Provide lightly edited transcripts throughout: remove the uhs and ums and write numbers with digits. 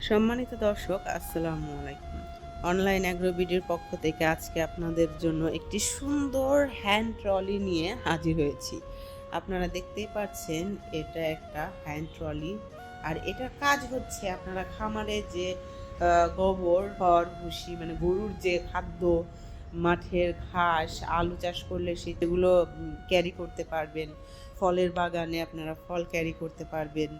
সম্মানিত দর্শক, আসসালামু আলাইকুম। অনলাইন অ্যাগ্রোবিডির পক্ষ থেকে আজকে আপনাদের জন্য একটি সুন্দর হ্যান্ড ট্রলি নিয়ে হাজির হয়েছি। আপনারা দেখতেই পাচ্ছেন এটা একটা হ্যান্ড ট্রলি। আর এটার কাজ হচ্ছে আপনারা খামারে যে গোবর, খড়, ভুসি মানে গরুর যে খাদ্য, মাঠের ঘাস, আলু চাষ করলে সেগুলো ক্যারি করতে পারবেন। ফলের বাগানে আপনারা ফল ক্যারি করতে পারবেন।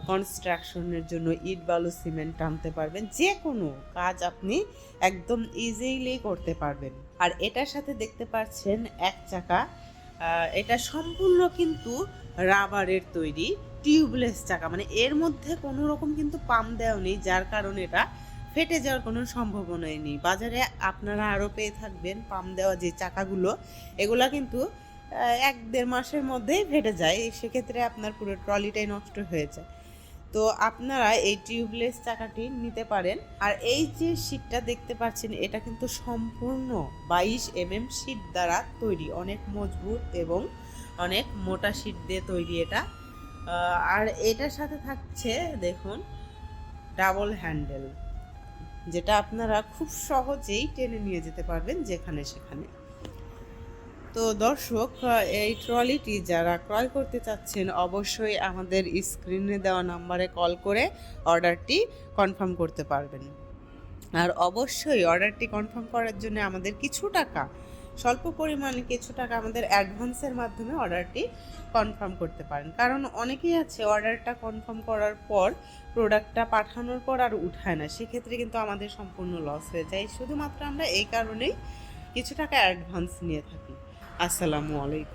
কনস্ট্রাকশনের জন্য ইট বালু সিমেন্ট টানতে পারবেন। যে কোনো কাজ আপনি একদম ইজিলি করতে পারবেন। আর এটার সাথে দেখতে পাচ্ছেন এক চাকা, এটা সম্পূর্ণ কিন্তু রাবারের তৈরি টিউবলেস চাকা, মানে এর মধ্যে কোনো রকম কিন্তু পাম্প দেওয়া নেই, যার কারণে এটা ফেটে যাওয়ার কোনো সম্ভাবনাই নেই। বাজারে আপনারা আরও পেয়ে থাকবেন পাম্প দেওয়া যে চাকাগুলো, এগুলা কিন্তু 1-1.5 মাসের মধ্যেই ফেটে যায়। সেক্ষেত্রে আপনার পুরো ট্রলিটাই নষ্ট হয়ে যায়। তো আপনারা এই টিউবলেস চাকাটি নিতে পারেন। আর এই যে শীটটা দেখতে পাচ্ছেন, এটা কিন্তু সম্পূর্ণ 22 শীট দ্বারা তৈরি, অনেক মজবুত এবং অনেক মোটা শীট দিয়ে তৈরি এটা। আর এটার সাথে থাকছে দেখুন ডাবল হ্যান্ডেল, যেটা আপনারা খুব সহজেই টেনে নিয়ে যেতে পারবেন যেখানে সেখানে। তো দর্শক, এই ট্রলিটি যারা ক্রয় করতে চাচ্ছেন অবশ্যই আমাদের স্ক্রিনে দেওয়া নাম্বারে কল করে অর্ডারটি কনফার্ম করতে পারবেন। আর অবশ্যই অর্ডারটি কনফার্ম করার জন্য আমাদের স্বল্প পরিমাণে কিছু টাকা আমাদের অ্যাডভান্সের মাধ্যমে অর্ডারটি কনফার্ম করতে পারেন। কারণ অনেকেই আছে অর্ডারটা কনফার্ম করার পর প্রোডাক্টটা পাঠানোর পর আর উঠায় না, সেক্ষেত্রে কিন্তু আমাদের সম্পূর্ণ লস হয়ে যায়। শুধুমাত্র আমরা এই কারণেই কিছু টাকা অ্যাডভান্স নিয়ে থাকি। আসসালামু আলাইকুম।